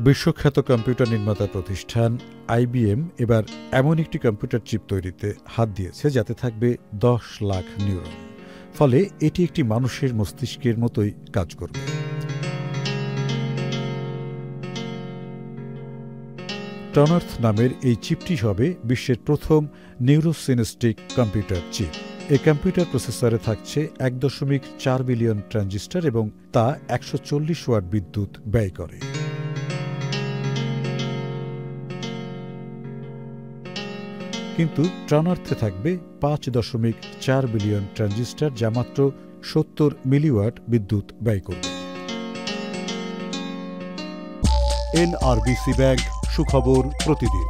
বিশ্বখ্যাত কম্পিউটার নির্মাতা প্রতিষ্ঠান IBM এবার এমন একটি কম্পিউটার চিপ তৈরিতে হাত দিয়েছে যাতে থাকবে 10 লাখ নিউরন। ফলে এটি একটি মানুষের মস্তিষ্কের মতোই কাজ করবে। টনার্থ নামের এই চিপটি হবে বিশ্বের প্রথম নিউরোসিনেস্টিক কম্পিউটার চিপ। এই কম্পিউটার প্রসেসরে থাকছে 1.4 বিলিয়ন ট্রানজিস্টর এবং তা 140 ওয়াট বিদ্যুৎ ব্যয় করে। কিন্তু টনার্থে থাকবে 5.4 বিলিয়ন ট্রানজিস্টর, যা মাত্র 70 মিলিওয়াট বিদ্যুৎ ব্যয় করবে। NRBC ব্যাংক, সুখবর প্রতিদিন।